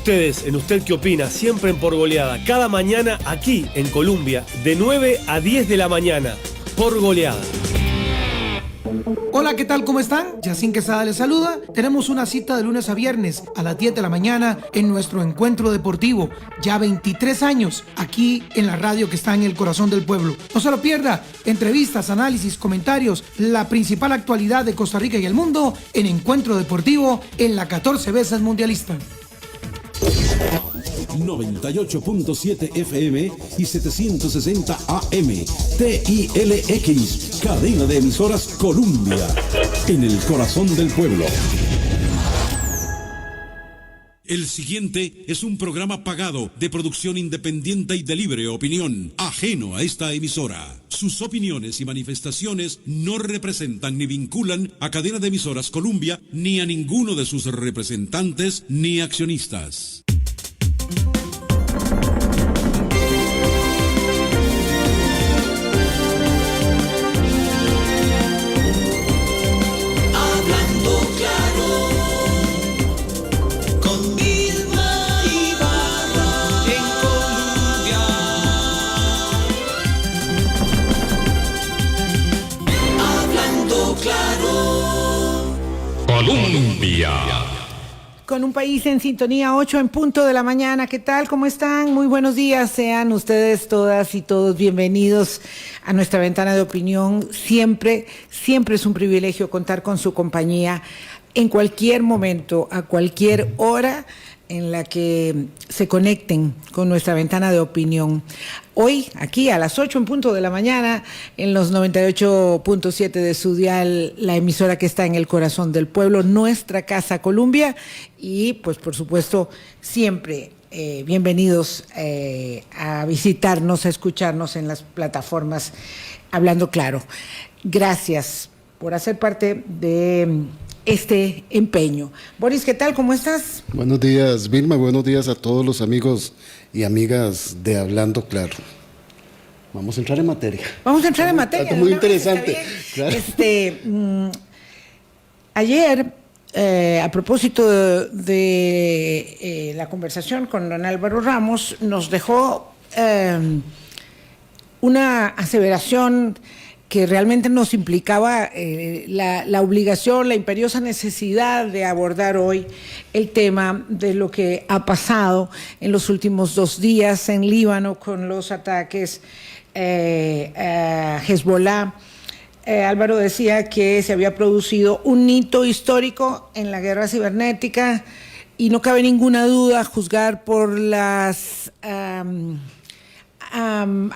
ustedes en Usted qué opina, siempre en Por Goleada, cada mañana aquí en Colombia, de 9 a 10 de la mañana, Por Goleada. Hola, ¿qué tal? ¿Cómo están? Yacín Quesada les saluda. Tenemos una cita de lunes a viernes a las 10 de la mañana en nuestro encuentro deportivo. Ya 23 años aquí en la radio que está en el corazón del pueblo. No se lo pierda. Entrevistas, análisis, comentarios, la principal actualidad de Costa Rica y el mundo en Encuentro Deportivo en la 14 veces mundialista. 98.7 FM y 760 AM. TILX, cadena de emisoras Colombia, en el corazón del pueblo. El siguiente es un programa pagado de producción independiente y de libre opinión, ajeno a esta emisora. Sus opiniones y manifestaciones no representan ni vinculan a Cadena de Emisoras Colombia, ni a ninguno de sus representantes ni accionistas. Colombia. Con un país en sintonía, 8 en punto de la mañana. ¿Qué tal? ¿Cómo están? Muy buenos días. Sean ustedes todas y todos bienvenidos a nuestra ventana de opinión. Siempre es un privilegio contar con su compañía en cualquier momento, a cualquier hora en la que se conecten con nuestra ventana de opinión. Hoy, aquí a las 8 en punto de la mañana, en los 98.7 de su dial, la emisora que está en el corazón del pueblo, nuestra casa Colombia, y pues por supuesto siempre bienvenidos a visitarnos, a escucharnos en las plataformas Hablando Claro. Gracias por hacer parte de este empeño. Boris, ¿qué tal? ¿Cómo estás? Buenos días, Vilma. Buenos días a todos los amigos y amigas de Hablando Claro. Vamos a entrar en materia. Vamos a entrar en materia. Muy interesante. Claro. Ayer, a propósito de la conversación con don Álvaro Ramos, nos dejó una aseveración que realmente nos implicaba la obligación, la imperiosa necesidad de abordar hoy el tema de lo que ha pasado en los últimos 2 días en Líbano con los ataques a Hezbollah. Álvaro decía que se había producido un hito histórico en la guerra cibernética y no cabe ninguna duda, a juzgar por las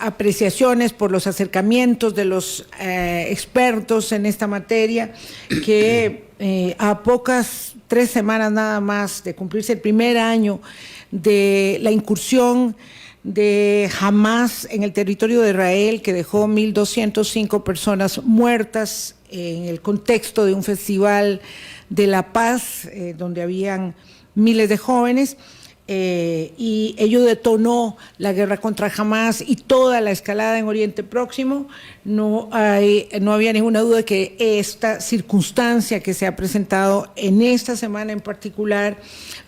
apreciaciones, por los acercamientos de los expertos en esta materia, que a pocas 3 semanas nada más de cumplirse el primer año de la incursión de Hamás en el territorio de Israel, que dejó 1.205 personas muertas en el contexto de un festival de la paz, donde habían miles de jóvenes, y ello detonó la guerra contra Hamás y toda la escalada en Oriente Próximo. No había ninguna duda de que esta circunstancia que se ha presentado en esta semana en particular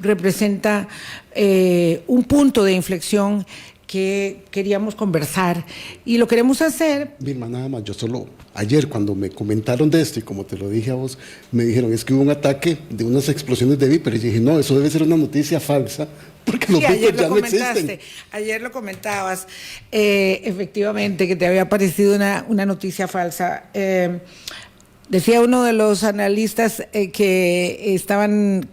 representa un punto de inflexión que queríamos conversar y lo queremos hacer. Vilma, nada más, yo solo ayer cuando me comentaron de esto y como te lo dije a vos, me dijeron es que hubo un ataque de unas explosiones de víperes y dije no, eso debe ser una noticia falsa porque los víperes ya no existen. Ayer lo comentabas, efectivamente, que te había parecido una noticia falsa. Decía uno de los analistas que estaban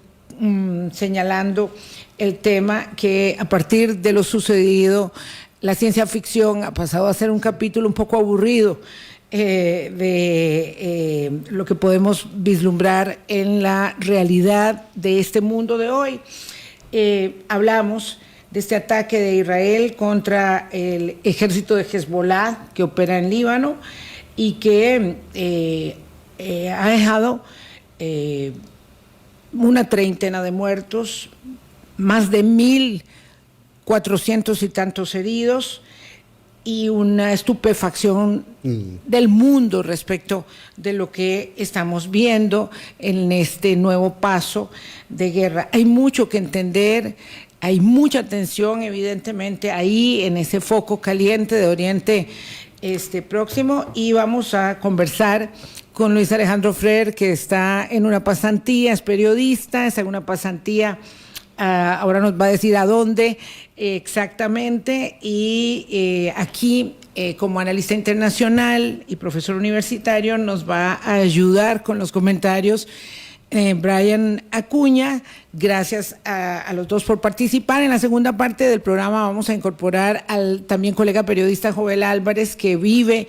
señalando el tema, que a partir de lo sucedido la ciencia ficción ha pasado a ser un capítulo un poco aburrido de lo que podemos vislumbrar en la realidad de este mundo de hoy. Hablamos de este ataque de Israel contra el ejército de Hezbollah que opera en Líbano y que ha dejado una treintena de muertos, más de 1.400 y tantos heridos, y una estupefacción del mundo respecto de lo que estamos viendo en este nuevo paso de guerra. Hay mucho que entender, hay mucha tensión evidentemente ahí en ese foco caliente de Oriente Próximo, y vamos a conversar con Luis Alejandro Freire, que está en una pasantía, es periodista, está en una pasantía, ahora nos va a decir a dónde exactamente, y aquí como analista internacional y profesor universitario nos va a ayudar con los comentarios Brian Acuña. Gracias a los dos por participar. En la segunda parte del programa vamos a incorporar al también colega periodista Joel Álvarez, que vive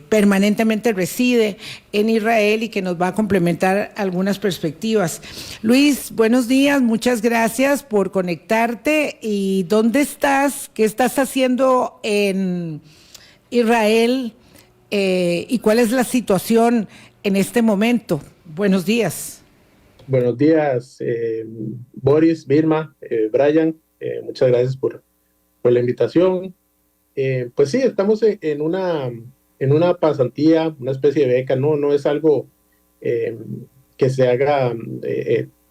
permanentemente, reside en Israel y que nos va a complementar algunas perspectivas. Luis, buenos días, muchas gracias por conectarte. ¿Y dónde estás? ¿Qué estás haciendo en Israel? ¿Y cuál es la situación en este momento? Buenos días. Buenos días, Boris, Vilma, Brian, muchas gracias por la invitación. Pues sí, estamos en una pasantía, una especie de beca, no es algo que se haga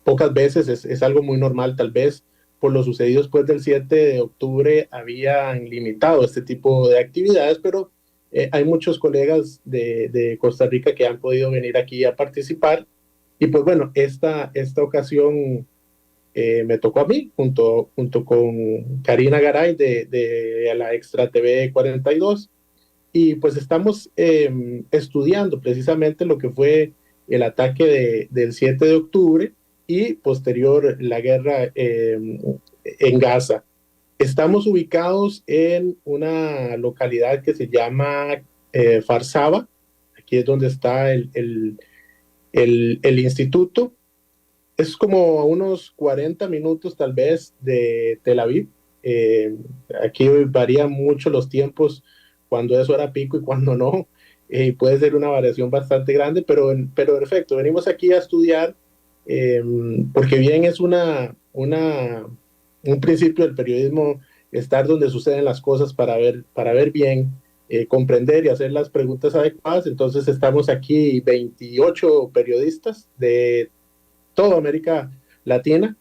pocas veces, es algo muy normal. Tal vez por lo sucedido después del 7 de octubre habían limitado este tipo de actividades, pero hay muchos colegas de Costa Rica que han podido venir aquí a participar, y pues bueno, esta ocasión me tocó a mí, junto con Karina Garay de la Extra TV 42, y pues estamos estudiando precisamente lo que fue el ataque del 7 de octubre y posterior la guerra en Gaza. Estamos ubicados en una localidad que se llama Farsaba. Aquí es donde está el instituto. Es como a unos 40 minutos tal vez de Tel Aviv. Aquí varían mucho los tiempos, cuando eso era pico y cuando no. Puede ser una variación bastante grande, pero en efecto, venimos aquí a estudiar porque bien es un principio del periodismo estar donde suceden las cosas para ver bien, comprender y hacer las preguntas adecuadas. Entonces estamos aquí 28 periodistas de toda América Latina.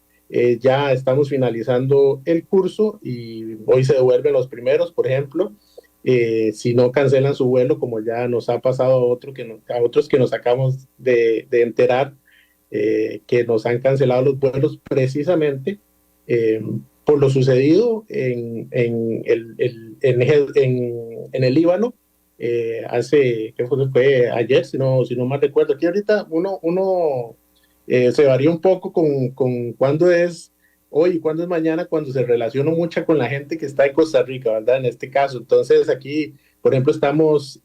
Ya estamos finalizando el curso y hoy se devuelven los primeros, por ejemplo, si no cancelan su vuelo, como ya nos ha pasado a otros que nos acabamos de enterar, que nos han cancelado los vuelos precisamente por lo sucedido en el Líbano, hace, ¿qué fue ayer? Si no mal recuerdo. Aquí ahorita uno se varía un poco con cuándo es hoy y cuándo es mañana, cuando se relaciona mucho con la gente que está en Costa Rica, ¿verdad? En este caso. Entonces aquí, por ejemplo, estamos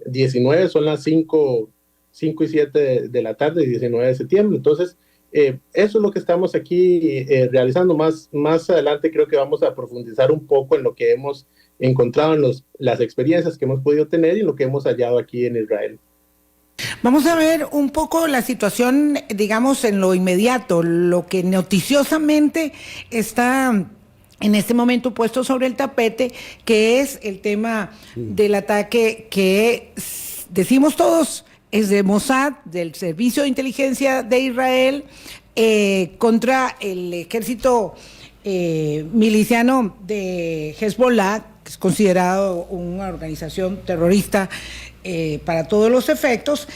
19, son las 5 y 7 de la tarde, 19 de septiembre. Entonces, eso es lo que estamos aquí realizando. Más adelante creo que vamos a profundizar un poco en lo que hemos encontrado en las experiencias que hemos podido tener y lo que hemos hallado aquí en Israel. Vamos a ver un poco la situación, digamos, en lo inmediato, lo que noticiosamente está en este momento puesto sobre el tapete, que es el tema del ataque que decimos todos es de Mossad, del Servicio de Inteligencia de Israel, contra el ejército miliciano de Hezbollah, que es considerado una organización terrorista para todos los efectos.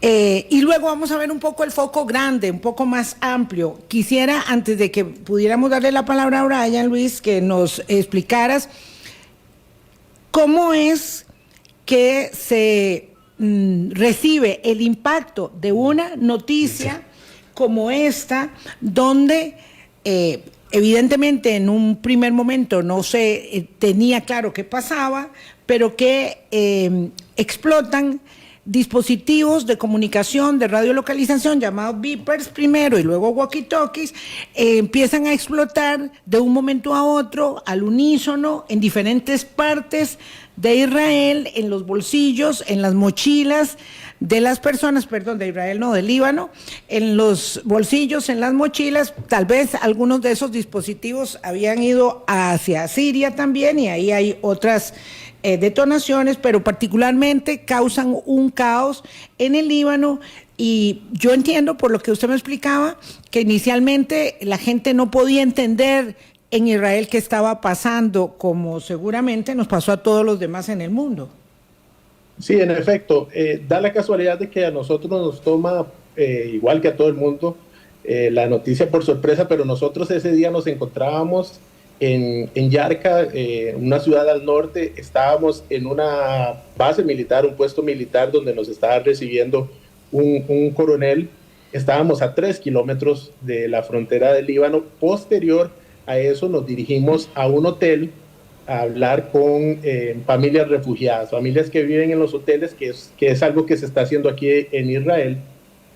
Y luego vamos a ver un poco el foco grande, un poco más amplio. Quisiera, antes de que pudiéramos darle la palabra a Brian, Luis, que nos explicaras cómo es que se recibe el impacto de una noticia como esta, donde evidentemente en un primer momento no se tenía claro qué pasaba, pero que explotan dispositivos de comunicación, de radiolocalización llamados beepers primero y luego walkie-talkies, empiezan a explotar de un momento a otro, al unísono, en diferentes partes de Israel, en los bolsillos, en las mochilas de las personas, perdón, de Israel, no, del Líbano, en los bolsillos, en las mochilas. Tal vez algunos de esos dispositivos habían ido hacia Siria también, y ahí hay otras detonaciones, pero particularmente causan un caos en el Líbano. Y yo entiendo, por lo que usted me explicaba, que inicialmente la gente no podía entender en Israel qué estaba pasando, como seguramente nos pasó a todos los demás en el mundo. Sí, en efecto, da la casualidad de que a nosotros nos toma, igual que a todo el mundo, la noticia por sorpresa, pero nosotros ese día nos encontrábamos en Yarka, una ciudad al norte. Estábamos en una base militar, un puesto militar donde nos estaba recibiendo un coronel. Estábamos a 3 kilómetros de la frontera del Líbano. Posterior a eso nos dirigimos a un hotel a hablar con familias refugiadas, familias que viven en los hoteles, que es algo que se está haciendo aquí en Israel,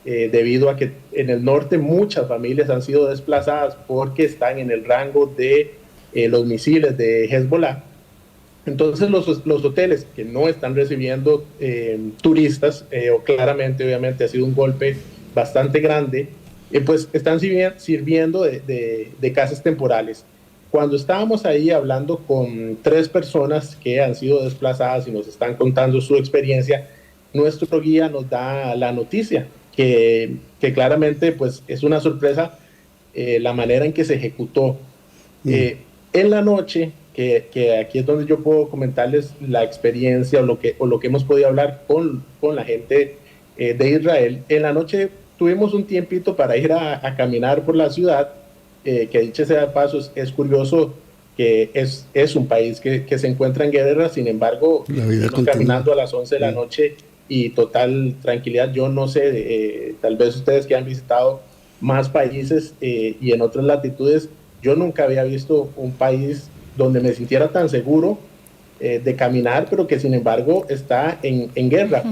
debido a que en el norte muchas familias han sido desplazadas porque están en el rango de los misiles de Hezbollah. Entonces los hoteles que no están recibiendo turistas, o claramente, obviamente, ha sido un golpe bastante grande, pues están sirviendo de casas temporales. Cuando estábamos ahí hablando con 3 personas que han sido desplazadas y nos están contando su experiencia, nuestro guía nos da la noticia, que claramente pues es una sorpresa la manera en que se ejecutó. En la noche, que aquí es donde yo puedo comentarles la experiencia o lo que hemos podido hablar con la gente de Israel. En la noche tuvimos un tiempito para ir a caminar por la ciudad, que dicho sea de paso, es curioso que es un país que se encuentra en guerra. Sin embargo, caminando a las 11 de la noche y total tranquilidad. Yo no sé, tal vez ustedes que han visitado más países y en otras latitudes, yo nunca había visto un país donde me sintiera tan seguro de caminar, pero que sin embargo está en guerra.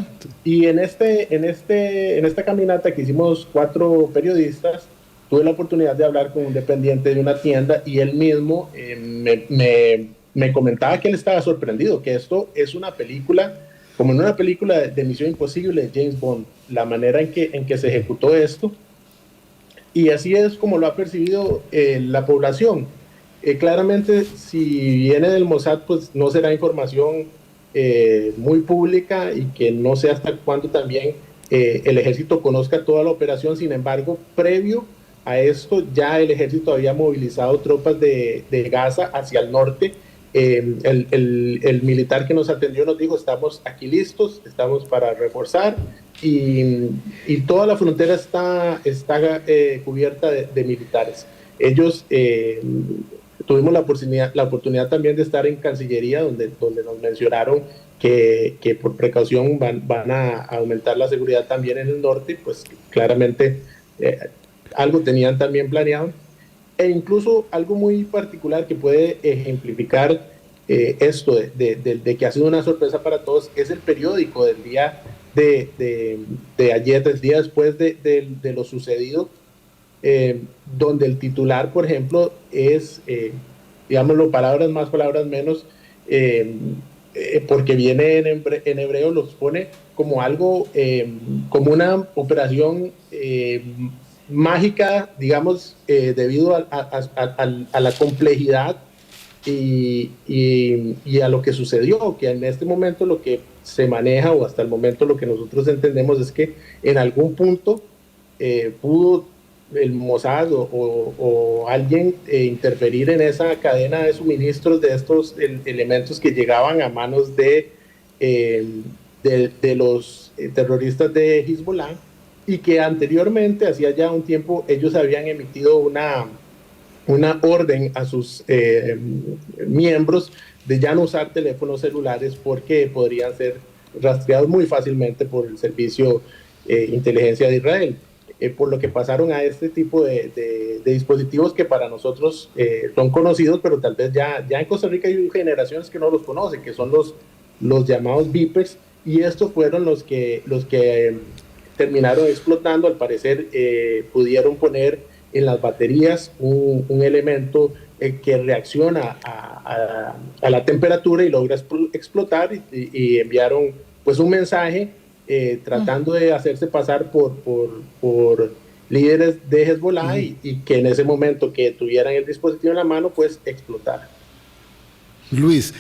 Y en esta caminata que hicimos 4 periodistas, tuve la oportunidad de hablar con un dependiente de una tienda, y él mismo me comentaba que él estaba sorprendido, que esto es una película, como en una película de Misión Imposible de James Bond, la manera en que se ejecutó esto. Y así es como lo ha percibido la población. Claramente, si viene del Mossad, pues no será información muy pública, y que no sé hasta cuándo también el ejército conozca toda la operación. Sin embargo, previo a esto, ya el ejército había movilizado tropas de Gaza hacia el norte. El militar que nos atendió nos dijo: estamos aquí listos, estamos para reforzar, y toda la frontera está cubierta de militares. Ellos tuvimos la oportunidad también de estar en Cancillería, donde nos mencionaron que por precaución van a aumentar la seguridad también en el norte. Pues claramente algo tenían también planeado. E incluso algo muy particular que puede ejemplificar esto de que ha sido una sorpresa para todos, es el periódico del día de ayer, del día después de lo sucedido, donde el titular, por ejemplo, es, digámoslo, palabras más, palabras menos, porque viene en hebreo, los pone como algo, como una operación mágica, digamos, debido a la complejidad y a lo que sucedió, que en este momento lo que se maneja, o hasta el momento lo que nosotros entendemos, es que en algún punto pudo el Mossad o alguien interferir en esa cadena de suministros de estos elementos que llegaban a manos de los terroristas de Hezbollah, y que anteriormente, hacía ya un tiempo, ellos habían emitido una orden a sus miembros de ya no usar teléfonos celulares, porque podrían ser rastreados muy fácilmente por el servicio inteligencia de Israel. Por lo que pasaron a este tipo de dispositivos que para nosotros son conocidos, pero tal vez ya en Costa Rica hay generaciones que no los conocen, que son los llamados beepers, y estos fueron los que terminaron explotando. Al parecer pudieron poner en las baterías un elemento que reacciona a la temperatura y logra explotar, y enviaron pues un mensaje tratando de hacerse pasar por líderes de Hezbollah y que en ese momento que tuvieran el dispositivo en la mano, pues explotar. Luis,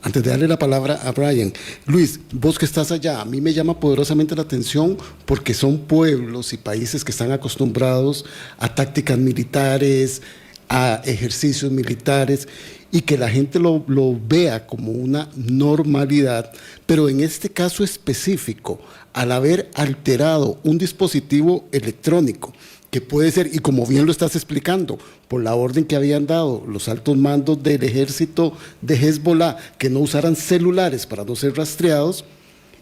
antes de darle la palabra a Brian, Luis, vos que estás allá, a mí me llama poderosamente la atención porque son pueblos y países que están acostumbrados a tácticas militares, a ejercicios militares, y que la gente lo vea como una normalidad, pero en este caso específico, al haber alterado un dispositivo electrónico, que puede ser, y como bien lo estás explicando, por la orden que habían dado los altos mandos del ejército de Hezbollah, que no usaran celulares para no ser rastreados,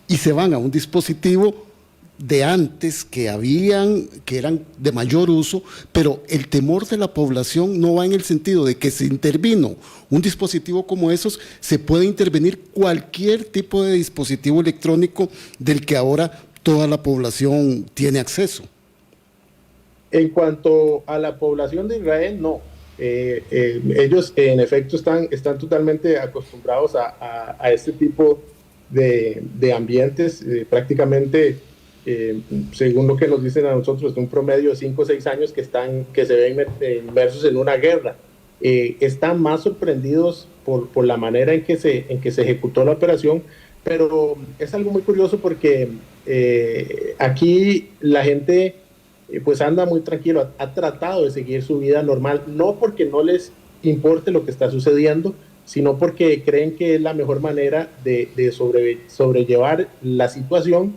y se van a un dispositivo de antes que eran de mayor uso, pero el temor de la población no va en el sentido de que si intervino un dispositivo como esos, se puede intervenir cualquier tipo de dispositivo electrónico del que ahora toda la población tiene acceso. En cuanto a la población de Israel, no. Ellos en efecto están totalmente acostumbrados a este tipo de ambientes, prácticamente según lo que nos dicen a nosotros, de un promedio de 5 o 6 años que se ven inmersos en una guerra. Están más sorprendidos por la manera en que se ejecutó la operación, pero es algo muy curioso porque aquí la gente pues anda muy tranquilo, ha tratado de seguir su vida normal, no porque no les importe lo que está sucediendo, sino porque creen que es la mejor manera de sobrellevar la situación.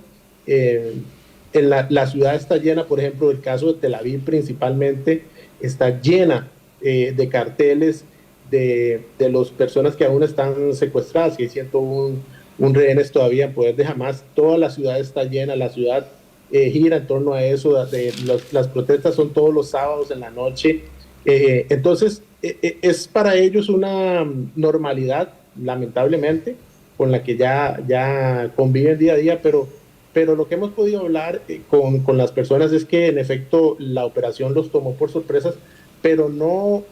La ciudad está llena, por ejemplo, el caso de Tel Aviv principalmente, está llena de carteles de las personas que aún están secuestradas, que hay 101 rehenes todavía en poder de Hamás. Toda la ciudad está llena, la ciudad gira en torno a eso, las protestas son todos los sábados en la noche, entonces es para ellos una normalidad, lamentablemente, con la que ya conviven día a día, pero lo que hemos podido hablar con las personas es que en efecto la operación los tomó por sorpresas, pero no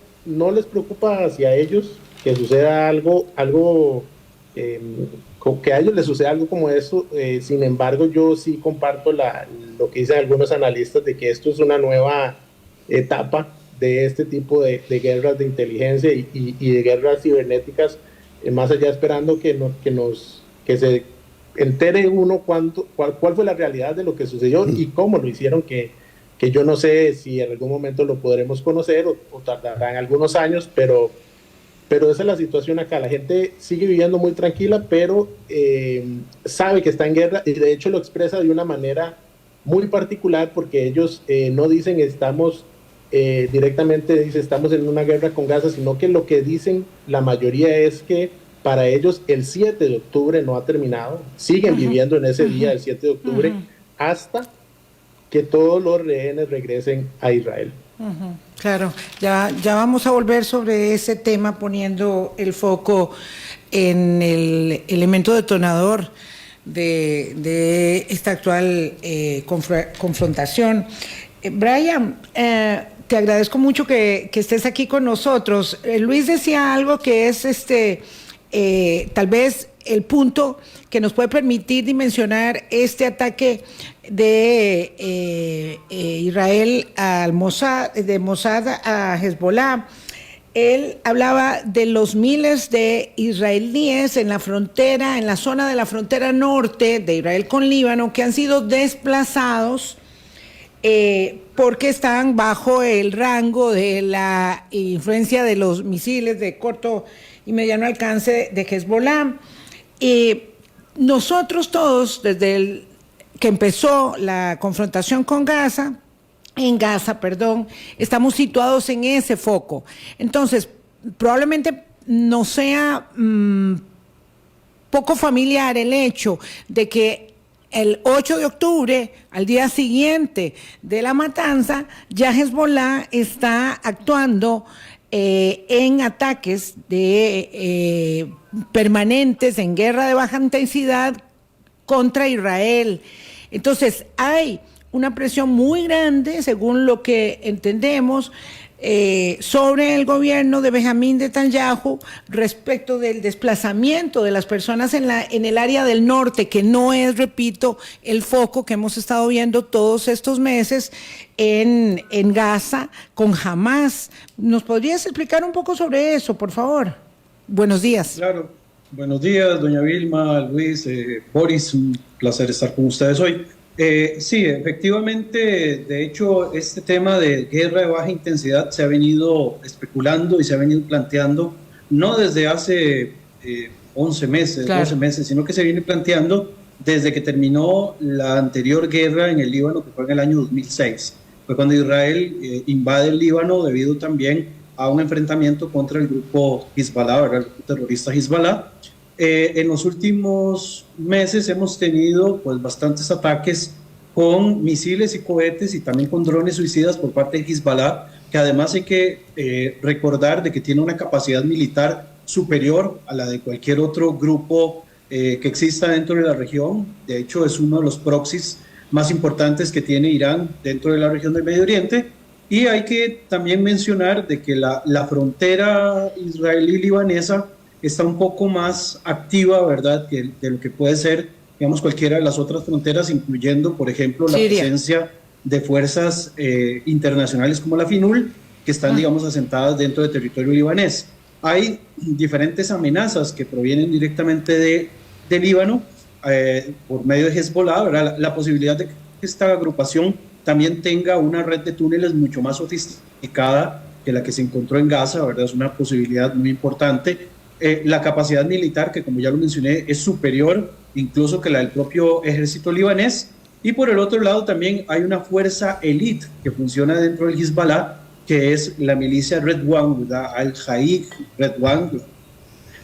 les preocupa hacia ellos que suceda algo que a ellos les suceda algo como eso. Sin embargo, yo sí comparto lo que dicen algunos analistas de que esto es una nueva etapa de este tipo de guerras de inteligencia y de guerras cibernéticas, más allá esperando que se entere uno cuál fue la realidad de lo que sucedió y cómo lo hicieron, que yo no sé si en algún momento lo podremos conocer o tardarán algunos años, pero esa es la situación acá. La gente sigue viviendo muy tranquila, pero sabe que está en guerra y de hecho lo expresa de una manera muy particular, porque ellos no dicen estamos en una guerra con Gaza, sino que lo que dicen la mayoría es que para ellos el 7 de octubre no ha terminado, siguen viviendo en ese día, el 7 de octubre, hasta que todos los rehenes regresen a Israel. Claro, ya vamos a volver sobre ese tema, poniendo el foco en el elemento detonador de esta actual confrontación. Brian, te agradezco mucho que estés aquí con nosotros. Luis decía algo que es tal vez el punto que nos puede permitir dimensionar este ataque de Israel al Mossad, de Mossad a Hezbollah. Él hablaba de los miles de israelíes en la frontera, en la zona de la frontera norte de Israel con Líbano, que han sido desplazados porque están bajo el rango de la influencia de los misiles de corto y mediano alcance de Hezbollah. Nosotros todos, desde que empezó la confrontación en Gaza, estamos situados en ese foco. Entonces, probablemente no sea poco familiar el hecho de que el 8 de octubre, al día siguiente de la matanza, ya Hezbollah está actuando en ataques permanentes, en guerra de baja intensidad contra Israel. Entonces hay una presión muy grande, según lo que entendemos, sobre el gobierno de Benjamín Netanyahu respecto del desplazamiento de las personas en el área del norte, que no es, repito, el foco que hemos estado viendo todos estos meses en Gaza con Hamás. ¿Nos podrías explicar un poco sobre eso, por favor? Buenos días. Claro, buenos días, doña Vilma, Luis, Boris, un placer estar con ustedes hoy. Sí, efectivamente, de hecho, este tema de guerra de baja intensidad se ha venido especulando y se ha venido planteando, no desde hace 11 meses, claro, 12 meses, sino que se viene planteando desde que terminó la anterior guerra en el Líbano, que fue en el año 2006. Fue cuando Israel invade el Líbano debido también a un enfrentamiento contra el grupo Hezbollah, el grupo terrorista Hezbollah. En los últimos meses hemos tenido pues bastantes ataques con misiles y cohetes y también con drones suicidas por parte de Hezbollah, que además hay que recordar de que tiene una capacidad militar superior a la de cualquier otro grupo que exista dentro de la región. De hecho, es uno de los proxies más importantes que tiene Irán dentro de la región del Medio Oriente. Y hay que también mencionar de que la frontera israelí-libanesa está un poco más activa, ¿verdad?, que de lo que puede ser, digamos, cualquiera de las otras fronteras, incluyendo, por ejemplo, la presencia de fuerzas internacionales como la FINUL, que están, digamos, asentadas dentro del territorio libanés. Hay diferentes amenazas que provienen directamente de Líbano, por medio de Hezbollah, ¿verdad? La posibilidad de que esta agrupación también tenga una red de túneles mucho más sofisticada que la que se encontró en Gaza, ¿verdad? Es una posibilidad muy importante. La capacidad militar, que como ya lo mencioné, es superior incluso que la del propio ejército libanés. Y por el otro lado también hay una fuerza élite que funciona dentro del Hezbollah, que es la milicia Red One, ¿verdad? Al-Jaik Red One,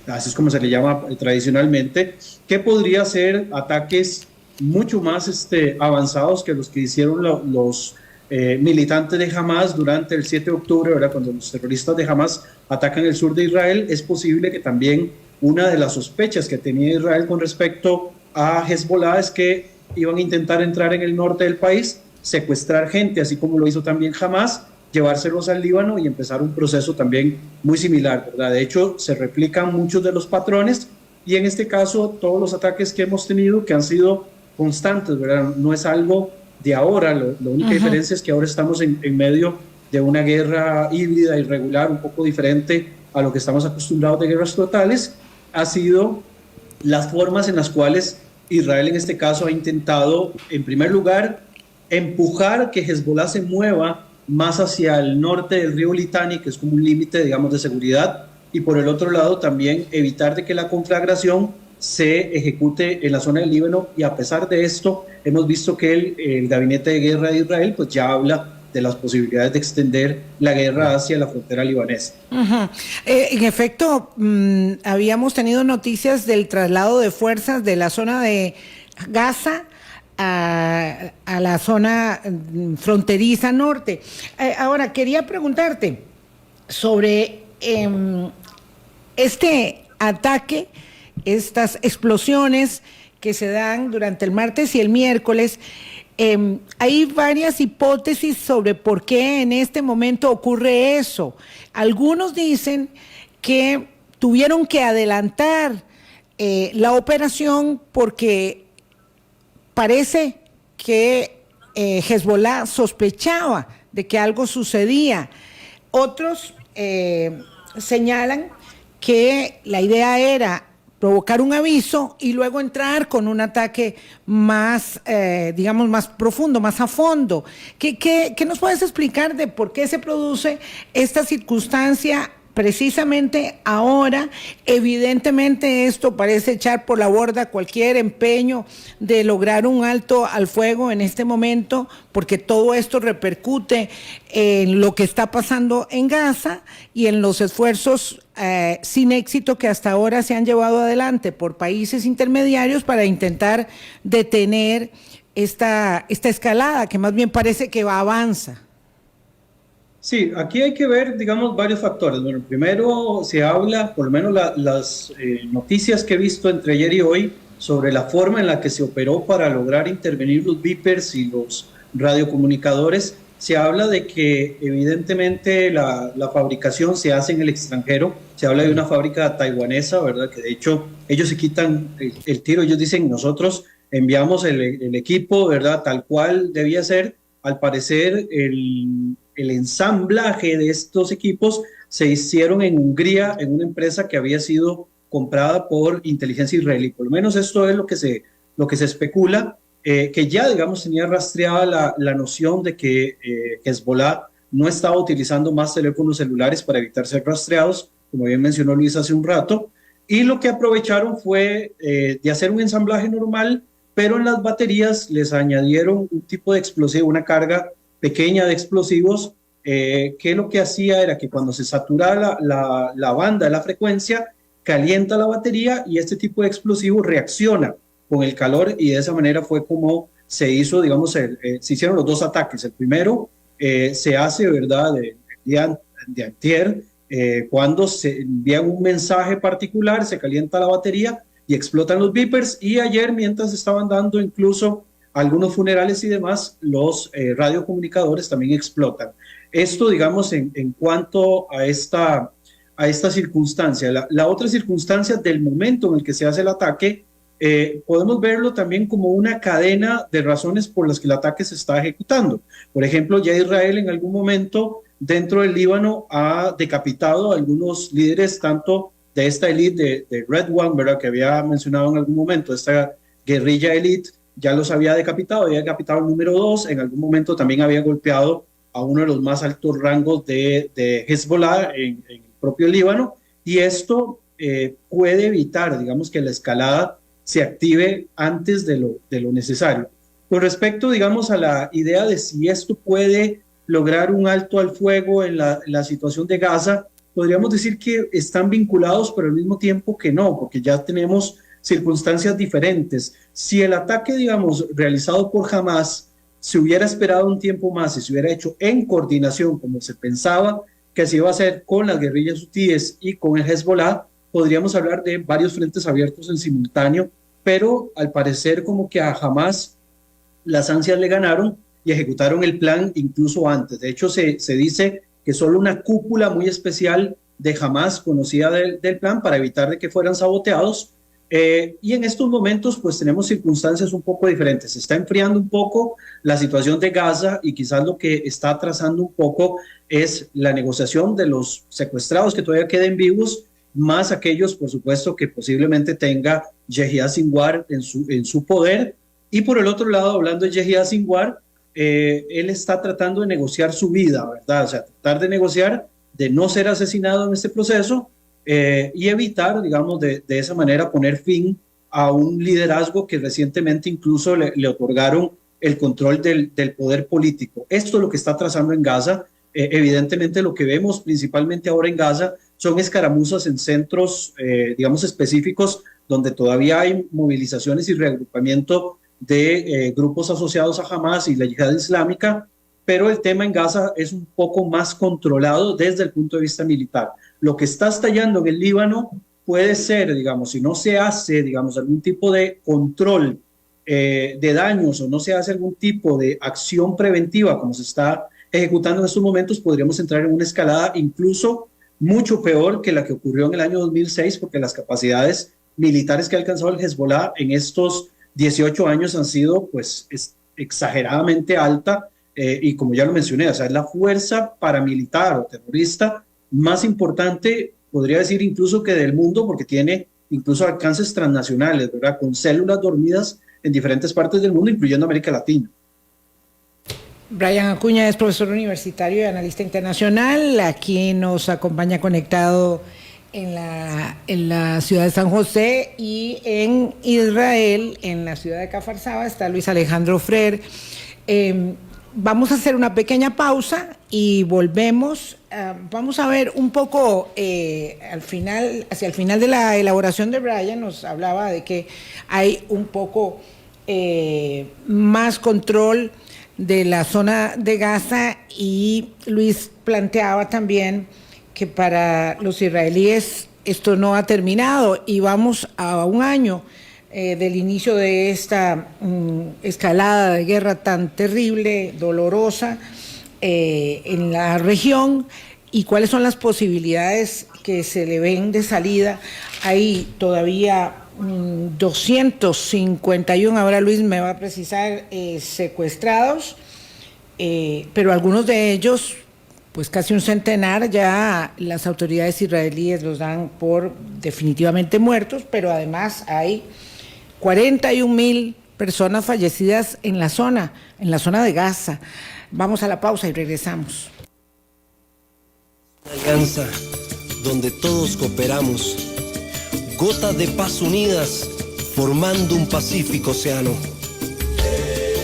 así es como se le llama tradicionalmente, que podría hacer ataques mucho más avanzados que los que hicieron los militantes de Hamas durante el 7 de octubre, ¿verdad? Cuando los terroristas de Hamas atacan el sur de Israel. Es posible que también una de las sospechas que tenía Israel con respecto a Hezbollah es que iban a intentar entrar en el norte del país, secuestrar gente, así como lo hizo también Hamas, llevárselos al Líbano y empezar un proceso también muy similar, ¿verdad? De hecho, se replican muchos de los patrones y en este caso todos los ataques que hemos tenido, que han sido constantes, ¿verdad? No es algo de ahora, la única diferencia es que ahora estamos en medio de una guerra híbrida, irregular, un poco diferente a lo que estamos acostumbrados de guerras totales. Ha sido las formas en las cuales Israel en este caso ha intentado, en primer lugar, empujar que Hezbollah se mueva más hacia el norte del río Litani, que es como un límite, digamos, de seguridad, y por el otro lado también evitar de que la conflagración se ejecute en la zona del Líbano. Y a pesar de esto, hemos visto que el gabinete de guerra de Israel pues ya habla de las posibilidades de extender la guerra hacia la frontera libanesa. En efecto, habíamos tenido noticias del traslado de fuerzas de la zona de Gaza a la zona fronteriza norte. Ahora, quería preguntarte sobre este ataque, estas explosiones que se dan durante el martes y el miércoles. Hay varias hipótesis sobre por qué en este momento ocurre eso. Algunos dicen que tuvieron que adelantar la operación porque parece que Hezbollah sospechaba de que algo sucedía. Otros señalan que la idea era provocar un aviso y luego entrar con un ataque más, digamos, más profundo, más a fondo. ¿Qué nos puedes explicar de por qué se produce esta circunstancia precisamente ahora? Evidentemente esto parece echar por la borda cualquier empeño de lograr un alto al fuego en este momento, porque todo esto repercute en lo que está pasando en Gaza y en los esfuerzos sin éxito que hasta ahora se han llevado adelante por países intermediarios para intentar detener esta escalada que más bien parece que avanza. Sí, aquí hay que ver, digamos, varios factores. Bueno, primero se habla, por lo menos las noticias que he visto entre ayer y hoy, sobre la forma en la que se operó para lograr intervenir los beepers y los radiocomunicadores, se habla de que evidentemente la fabricación se hace en el extranjero, se habla de una fábrica taiwanesa, ¿verdad? Que de hecho ellos se quitan el tiro, ellos dicen, nosotros enviamos el equipo, ¿verdad? Tal cual debía ser. Al parecer el ensamblaje de estos equipos se hicieron en Hungría, en una empresa que había sido comprada por inteligencia israelí. Por lo menos esto es lo que se especula. Que ya, digamos, tenía rastreada la noción de que Hezbollah no estaba utilizando más teléfonos celulares para evitar ser rastreados, como bien mencionó Luis hace un rato, y lo que aprovecharon fue de hacer un ensamblaje normal, pero en las baterías les añadieron un tipo de explosivo, una carga pequeña de explosivos, que lo que hacía era que cuando se saturaba la banda, la frecuencia, calienta la batería y este tipo de explosivo reacciona con el calor, y de esa manera fue como se hizo, digamos, se hicieron los dos ataques. El primero se hace, ¿verdad?, de antier, cuando se envía un mensaje particular, se calienta la batería y explotan los beepers, y ayer, mientras estaban dando incluso algunos funerales y demás, los radiocomunicadores también explotan. Esto, digamos, en cuanto a esta circunstancia. La otra circunstancia del momento en el que se hace el ataque, podemos verlo también como una cadena de razones por las que el ataque se está ejecutando. Por ejemplo, ya Israel en algún momento dentro del Líbano ha decapitado a algunos líderes, tanto de esta élite de Red One, ¿verdad?, que había mencionado en algún momento, esta guerrilla élite, ya los había decapitado el número 2, en algún momento también había golpeado a uno de los más altos rangos de Hezbollah en el propio Líbano, y esto puede evitar, digamos, que la escalada se active antes de lo necesario. Con respecto, digamos, a la idea de si esto puede lograr un alto al fuego en la situación de Gaza, podríamos decir que están vinculados, pero al mismo tiempo que no, porque ya tenemos circunstancias diferentes. Si el ataque, digamos, realizado por Hamas se hubiera esperado un tiempo más y se hubiera hecho en coordinación, como se pensaba que se iba a hacer con las guerrillas hutíes y con el Hezbollah, podríamos hablar de varios frentes abiertos en simultáneo, pero al parecer como que a Hamas las ansias le ganaron y ejecutaron el plan incluso antes. De hecho, se dice que solo una cúpula muy especial de Hamas conocía del plan para evitar de que fueran saboteados, y en estos momentos pues tenemos circunstancias un poco diferentes. Se está enfriando un poco la situación de Gaza y quizás lo que está atrasando un poco es la negociación de los secuestrados que todavía queden vivos, más aquellos, por supuesto, que posiblemente tenga Yahya Sinwar en su poder. Y por el otro lado, hablando de Yahya Sinwar, él está tratando de negociar su vida, ¿verdad? O sea, tratar de negociar, de no ser asesinado en este proceso, y evitar, digamos, de esa manera poner fin a un liderazgo que recientemente incluso le otorgaron el control del poder político. Esto es lo que está trazando en Gaza. Evidentemente lo que vemos principalmente ahora en Gaza son escaramuzas en centros, digamos, específicos, donde todavía hay movilizaciones y reagrupamiento de grupos asociados a Hamas y la yihad islámica, pero el tema en Gaza es un poco más controlado desde el punto de vista militar. Lo que está estallando en el Líbano puede ser, digamos, si no se hace, digamos, algún tipo de control de daños o no se hace algún tipo de acción preventiva como se está ejecutando en estos momentos, podríamos entrar en una escalada incluso mucho peor que la que ocurrió en el año 2006, porque las capacidades militares que ha alcanzado el Hezbollah en estos 18 años han sido pues exageradamente alta, y como ya lo mencioné, o sea, es la fuerza paramilitar o terrorista más importante, podría decir incluso que del mundo, porque tiene incluso alcances transnacionales, ¿verdad?, con células dormidas en diferentes partes del mundo, incluyendo América Latina. Brian Acuña es profesor universitario y analista internacional. Aquí nos acompaña conectado en la ciudad de San José, y en Israel, en la ciudad de Kfar Saba, está Luis Alejandro Frer. Vamos a hacer una pequeña pausa y volvemos. Vamos a ver un poco hacia el final de la elaboración de Brian, nos hablaba de que hay un poco más control de la zona de Gaza, y Luis planteaba también que para los israelíes esto no ha terminado y vamos a un año del inicio de esta escalada de guerra tan terrible, dolorosa, en la región y cuáles son las posibilidades que se le ven de salida. Hay todavía 251, ahora Luis me va a precisar, secuestrados, pero algunos de ellos, pues casi un centenar, ya las autoridades israelíes los dan por definitivamente muertos, pero además hay 41,000 personas fallecidas en la zona de Gaza. Vamos a la pausa y regresamos. Una alianza donde todos cooperamos, gotas de paz unidas, formando un pacífico océano.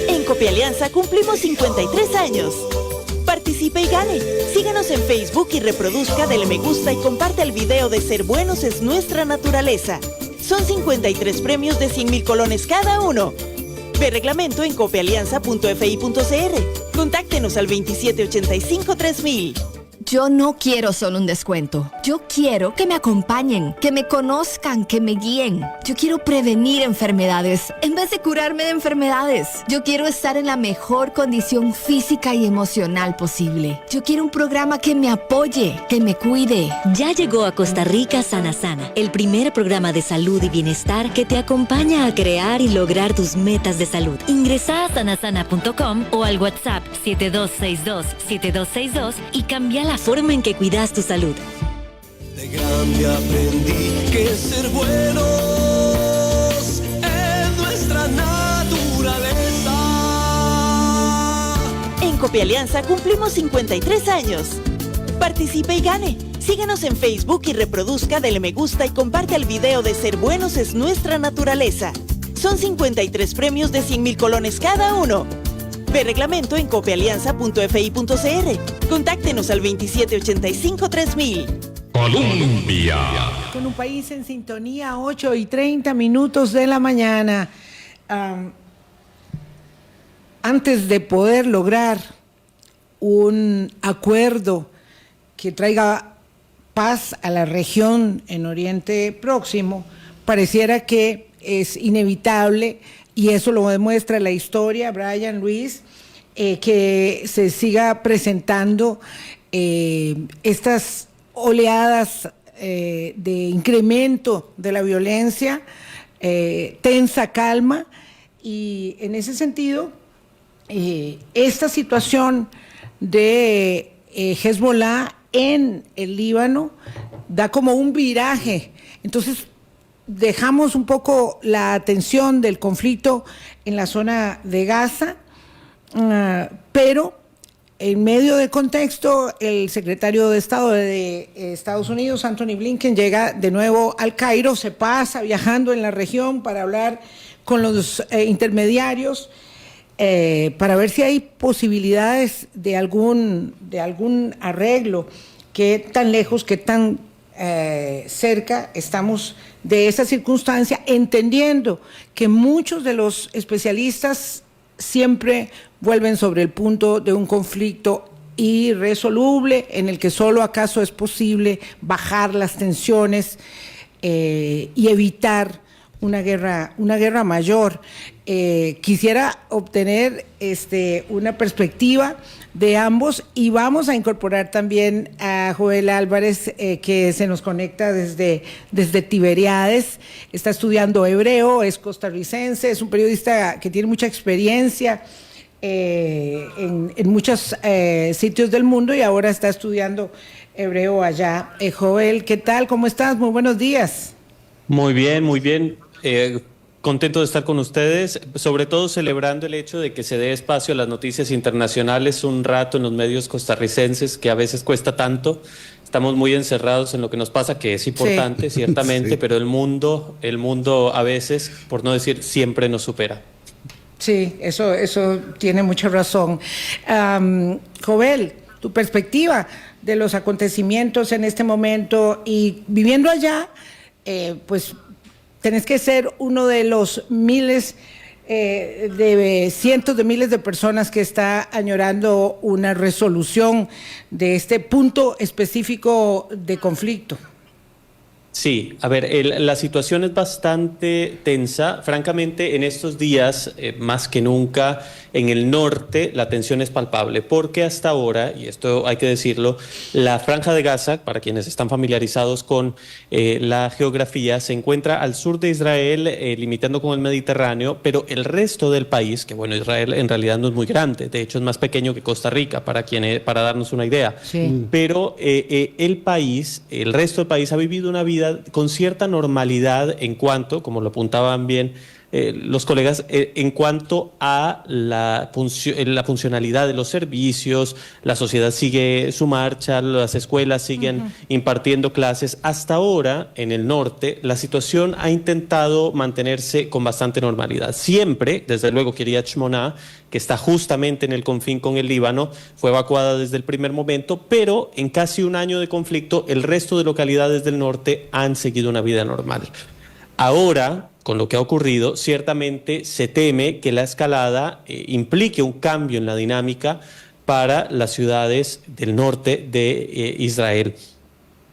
En Copialianza cumplimos 53 años. Participe y gane. Síganos en Facebook y reproduzca, dele me gusta y comparte el video de Ser Buenos es Nuestra Naturaleza. Son 53 premios de 100,000 colones cada uno. Ve reglamento en copialianza.fi.cr. Contáctenos al 2785-3000. Yo no quiero solo un descuento. Yo quiero que me acompañen, que me conozcan, que me guíen. Yo quiero prevenir enfermedades en vez de curarme de enfermedades. Yo quiero estar en la mejor condición física y emocional posible. Yo quiero un programa que me apoye, que me cuide. Ya llegó a Costa Rica Sana Sana, el primer programa de salud y bienestar que te acompaña a crear y lograr tus metas de salud. Ingresa a sanasana.com o al WhatsApp 7262-7262 y cambia la forma en que cuidas tu salud. De grande aprendí que ser buenos es nuestra naturaleza. En Copialianza cumplimos 53 años. Participe y gane. Síguenos en Facebook y reproduzca, dele me gusta y comparte el video de Ser Buenos es Nuestra Naturaleza. Son 53 premios de 100,000 colones cada uno. Ve reglamento en copialianza.fi.cr. Contáctenos al 2785-3000. Colombia. Con un país en sintonía, 8:30 de la mañana. Antes de poder lograr un acuerdo que traiga paz a la región en Oriente Próximo, pareciera que es inevitable, y eso lo demuestra la historia, Brian, Luis, que se siga presentando estas oleadas de incremento de la violencia, tensa calma, y en ese sentido, esta situación de Hezbollah en el Líbano da como un viraje. Entonces, dejamos un poco la atención del conflicto en la zona de Gaza, pero en medio del contexto, el secretario de Estado de Estados Unidos, Anthony Blinken, llega de nuevo al Cairo, se pasa viajando en la región para hablar con los intermediarios, para ver si hay posibilidades de algún arreglo, qué tan lejos, qué tan cerca estamos de esa circunstancia, entendiendo que muchos de los especialistas siempre vuelven sobre el punto de un conflicto irresoluble en el que solo acaso es posible bajar las tensiones y evitar una guerra mayor. Quisiera obtener una perspectiva de ambos, y vamos a incorporar también a Joel Álvarez, que se nos conecta desde Tiberiades. Está estudiando hebreo, es costarricense, es un periodista que tiene mucha experiencia en muchos sitios del mundo, y ahora está estudiando hebreo allá. Joel, ¿qué tal? ¿Cómo estás? Muy buenos días. Muy bien, muy bien. Contento de estar con ustedes, sobre todo celebrando el hecho de que se dé espacio a las noticias internacionales un rato en los medios costarricenses, que a veces cuesta tanto. Estamos muy encerrados en lo que nos pasa, que es importante, sí, ciertamente, sí, pero el mundo a veces, por no decir siempre, nos supera. Sí, eso tiene mucha razón. Joel, tu perspectiva de los acontecimientos en este momento, y viviendo allá, pues tenés que ser uno de los miles, de cientos de miles de personas que está añorando una resolución de este punto específico de conflicto. Sí, a ver, la situación es bastante tensa. Francamente, en estos días, más que nunca, en el norte la tensión es palpable, porque hasta ahora, y esto hay que decirlo, la Franja de Gaza, para quienes están familiarizados con la geografía, se encuentra al sur de Israel, limitando con el Mediterráneo, pero el resto del país, que bueno, Israel en realidad no es muy grande, de hecho es más pequeño que Costa Rica, para darnos una idea. Sí. Pero el resto del país ha vivido una vida con cierta normalidad en cuanto, como lo apuntaban bien los colegas, en cuanto a la funcionalidad de los servicios. La sociedad sigue su marcha, las escuelas siguen impartiendo clases. Hasta ahora, en el norte, la situación ha intentado mantenerse con bastante normalidad. Siempre, desde luego, Kiryat Shmona, que está justamente en el confín con el Líbano, fue evacuada desde el primer momento, pero en casi un año de conflicto, el resto de localidades del norte han seguido una vida normal. Ahora, con lo que ha ocurrido, ciertamente se teme que la escalada implique un cambio en la dinámica para las ciudades del norte de Israel.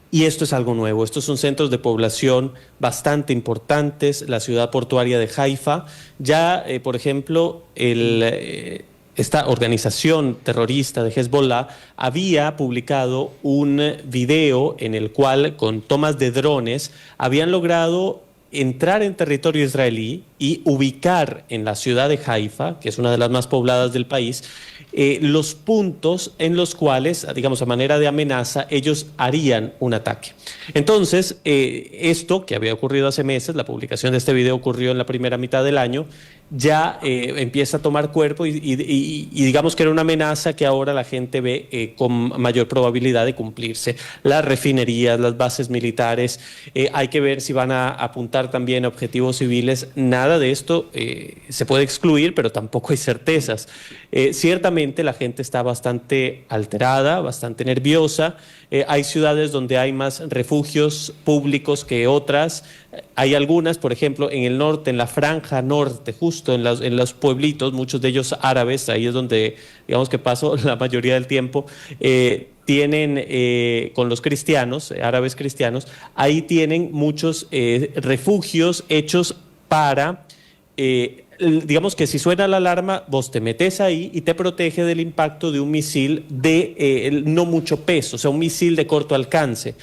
Y esto es algo nuevo. Estos son centros de población bastante importantes. La ciudad portuaria de Haifa, ya, por ejemplo, esta organización terrorista de Hezbollah había publicado un video en el cual, con tomas de drones, habían logrado entrar en territorio israelí y ubicar en la ciudad de Haifa, que es una de las más pobladas del país, los puntos en los cuales, digamos, a manera de amenaza, ellos harían un ataque. Entonces, esto que había ocurrido hace meses, la publicación de este video ocurrió en la primera mitad del año, ya empieza a tomar cuerpo y digamos que era una amenaza que ahora la gente ve con mayor probabilidad de cumplirse. Las refinerías, las bases militares, hay que ver si van a apuntar también a objetivos civiles. Nada de esto se puede excluir, pero tampoco hay certezas. Ciertamente la gente está bastante alterada, bastante nerviosa. Hay ciudades donde hay más refugios públicos que otras. Hay algunas, por ejemplo, en el norte, en la franja norte, justo en los pueblitos, muchos de ellos árabes, ahí es donde, digamos que paso la mayoría del tiempo, tienen con los cristianos, árabes cristianos, ahí tienen muchos refugios hechos para... digamos que si suena la alarma, vos te metes ahí y te protege del impacto de un misil de no mucho peso, o sea, un misil de corto alcance.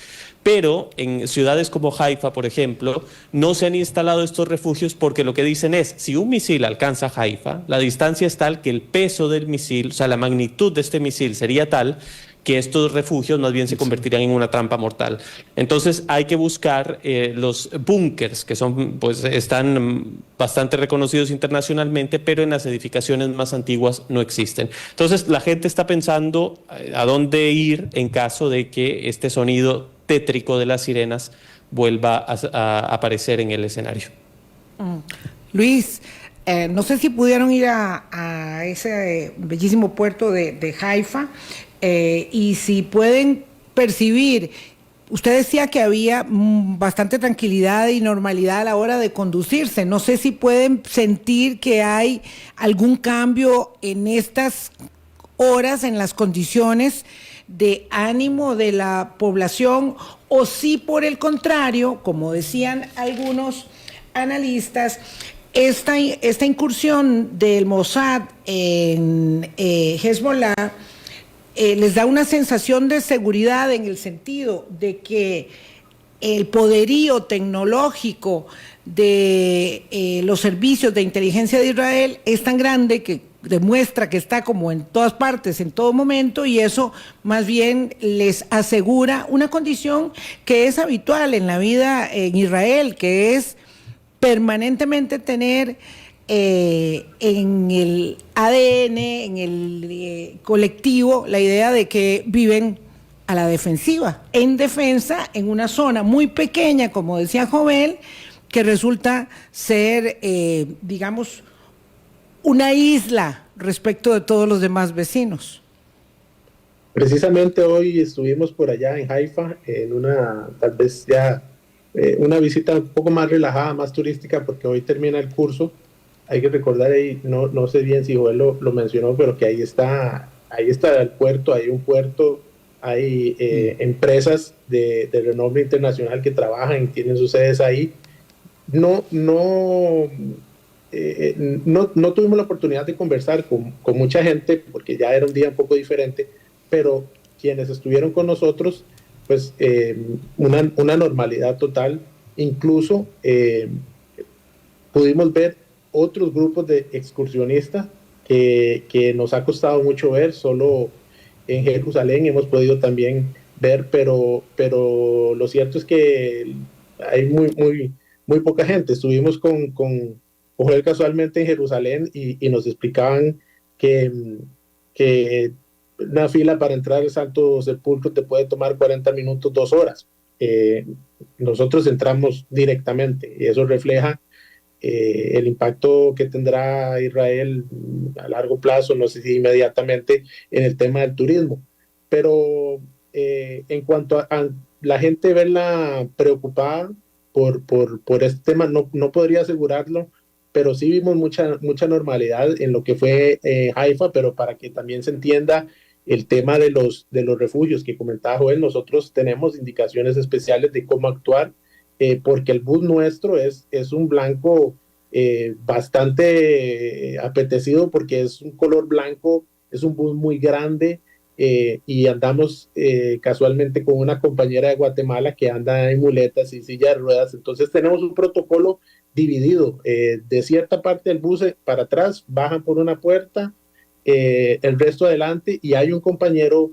Pero en ciudades como Haifa, por ejemplo, no se han instalado estos refugios porque lo que dicen es, si un misil alcanza Haifa, la distancia es tal que el peso del misil, o sea, la magnitud de este misil sería tal que estos refugios más bien se convertirían en una trampa mortal. Entonces hay que buscar los búnkers, que son, pues, están bastante reconocidos internacionalmente, pero en las edificaciones más antiguas no existen. Entonces la gente está pensando a dónde ir en caso de que este sonido tétrico de las sirenas vuelva a aparecer en el escenario. Luis, no sé si pudieron ir a ese bellísimo puerto de Haifa, y si pueden percibir, usted decía que había bastante tranquilidad y normalidad a la hora de conducirse. No sé si pueden sentir que hay algún cambio en estas horas, en las condiciones de ánimo de la población, o si por el contrario, como decían algunos analistas, esta incursión del Mossad en Hezbollah les da una sensación de seguridad, en el sentido de que el poderío tecnológico de los servicios de inteligencia de Israel es tan grande que demuestra que está como en todas partes, en todo momento, y eso más bien les asegura una condición que es habitual en la vida en Israel, que es permanentemente tener en el ADN, en el colectivo, la idea de que viven a la defensiva, en defensa, en una zona muy pequeña, como decía Jovel, que resulta ser, digamos, una isla respecto de todos los demás vecinos. Precisamente hoy estuvimos por allá en Haifa, en una, tal vez ya, una visita un poco más relajada, más turística, porque hoy termina el curso. Hay que recordar ahí, no sé bien si Joel lo mencionó, pero que ahí está el puerto, hay un puerto hay empresas de renombre internacional que trabajan y tienen sus sedes ahí. No tuvimos la oportunidad de conversar con mucha gente porque ya era un día un poco diferente, pero quienes estuvieron con nosotros, pues una normalidad total. Incluso pudimos ver otros grupos de excursionistas que nos ha costado mucho ver. Solo en Jerusalén hemos podido también ver, pero lo cierto es que hay muy poca gente. Estuvimos con Joel casualmente en Jerusalén y nos explicaban que una fila para entrar al Santo Sepulcro te puede tomar 40 minutos, 2 horas. Nosotros entramos directamente y eso refleja el impacto que tendrá Israel a largo plazo, no sé si inmediatamente, en el tema del turismo. Pero en cuanto a la gente verla preocupada por este tema, no podría asegurarlo, pero sí vimos mucha normalidad en lo que fue Haifa. Pero para que también se entienda el tema de los refugios que comentaba Joel, nosotros tenemos indicaciones especiales de cómo actuar, porque el bus nuestro es un blanco bastante apetecido, porque es un color blanco, es un bus muy grande, y andamos casualmente con una compañera de Guatemala que anda en muletas y silla de ruedas. Entonces tenemos un protocolo dividido. De cierta parte del bus para atrás bajan por una puerta, el resto adelante, y hay un compañero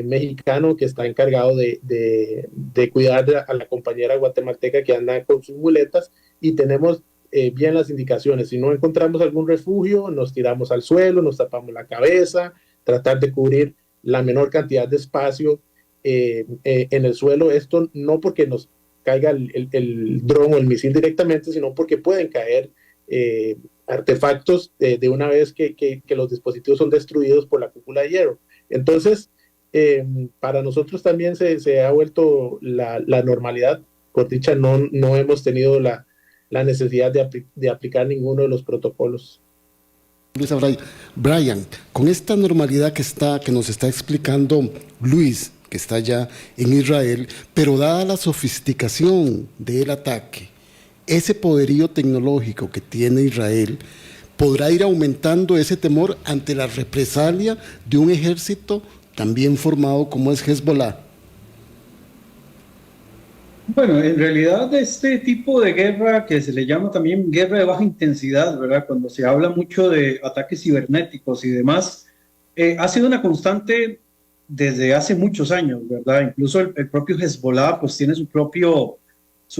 mexicano que está encargado de cuidar a la compañera guatemalteca que anda con sus muletas, y tenemos bien las indicaciones. Si no encontramos algún refugio, nos tiramos al suelo, nos tapamos la cabeza, tratar de cubrir la menor cantidad de espacio en el suelo. Esto no porque nos caiga el dron o el misil directamente, sino porque pueden caer artefactos de una vez que los dispositivos son destruidos por la cúpula de hierro. Entonces, para nosotros también se ha vuelto la normalidad. Por dicha, no hemos tenido la necesidad de aplicar ninguno de los protocolos. Luis, Brian, con esta normalidad que nos está explicando Luis, que está ya en Israel, pero dada la sofisticación del ataque, ese poderío tecnológico que tiene Israel, ¿podrá ir aumentando ese temor ante la represalia de un ejército también formado como es Hezbollah? Bueno, en realidad este tipo de guerra, que se le llama también guerra de baja intensidad, ¿verdad? Cuando se habla mucho de ataques cibernéticos y demás, ha sido una constante desde hace muchos años, ¿verdad? Incluso el propio Hezbollah pues tiene su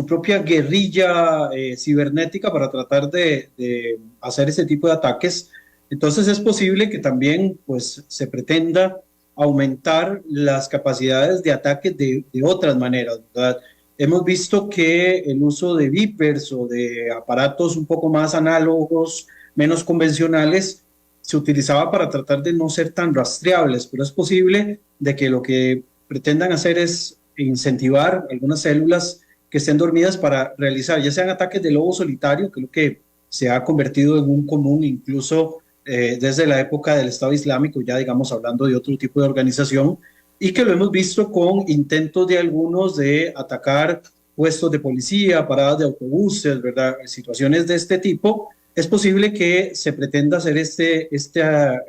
propia guerrilla cibernética para tratar de hacer ese tipo de ataques. Entonces es posible que también pues se pretenda aumentar las capacidades de ataque de otras maneras, ¿verdad? Hemos visto que el uso de Vipers o de aparatos un poco más análogos, menos convencionales, se utilizaba para tratar de no ser tan rastreables, pero es posible de que lo que pretendan hacer es incentivar algunas células que estén dormidas para realizar, ya sean ataques de lobo solitario, que es lo que se ha convertido en un común incluso desde la época del Estado Islámico, ya digamos hablando de otro tipo de organización, y que lo hemos visto con intentos de algunos de atacar puestos de policía, paradas de autobuses, ¿verdad? Situaciones de este tipo. Es posible que se pretenda hacer esta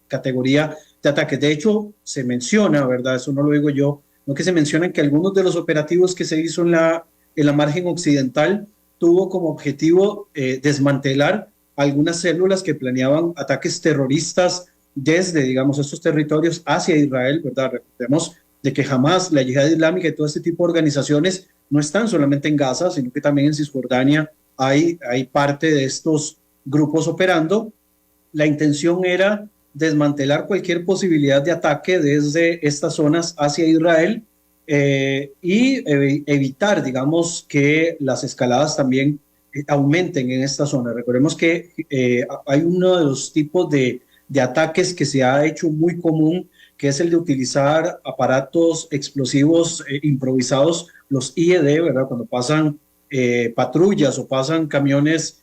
categoría de ataques. De hecho, se menciona, ¿verdad? Eso no lo digo yo, no, que se menciona que algunos de los operativos que se hizo en la margen occidental tuvo como objetivo desmantelar algunas células que planeaban ataques terroristas desde, digamos, estos territorios hacia Israel, ¿verdad? Recordemos de que Hamas, la Yihad Islámica y todo este tipo de organizaciones no están solamente en Gaza, sino que también en Cisjordania hay parte de estos grupos operando. La intención era desmantelar cualquier posibilidad de ataque desde estas zonas hacia Israel y evitar, digamos, que las escaladas también aumenten en esta zona. Recordemos que hay uno de los tipos de ataques que se ha hecho muy común, que es el de utilizar aparatos explosivos improvisados, los IED, ¿verdad? Cuando pasan patrullas o pasan camiones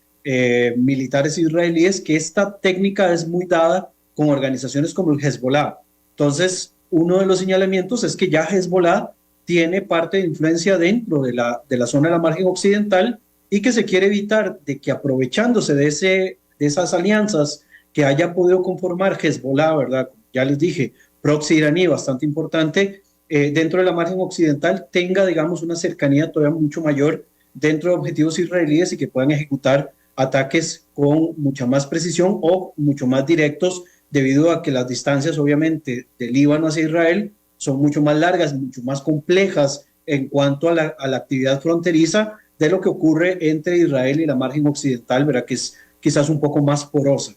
militares israelíes, que esta técnica es muy dada con organizaciones como el Hezbollah. Entonces, uno de los señalamientos es que ya Hezbollah tiene parte de influencia dentro de la zona de la margen occidental y que se quiere evitar de que, aprovechándose de esas alianzas que haya podido conformar Hezbollah, ¿verdad? Ya les dije, proxy iraní bastante importante, dentro de la margen occidental tenga, digamos, una cercanía todavía mucho mayor dentro de objetivos israelíes y que puedan ejecutar ataques con mucha más precisión o mucho más directos, debido a que las distancias, obviamente, del Líbano hacia Israel son mucho más largas, mucho más complejas en cuanto a la actividad fronteriza de lo que ocurre entre Israel y la margen occidental, ¿verdad? Que es quizás un poco más porosa.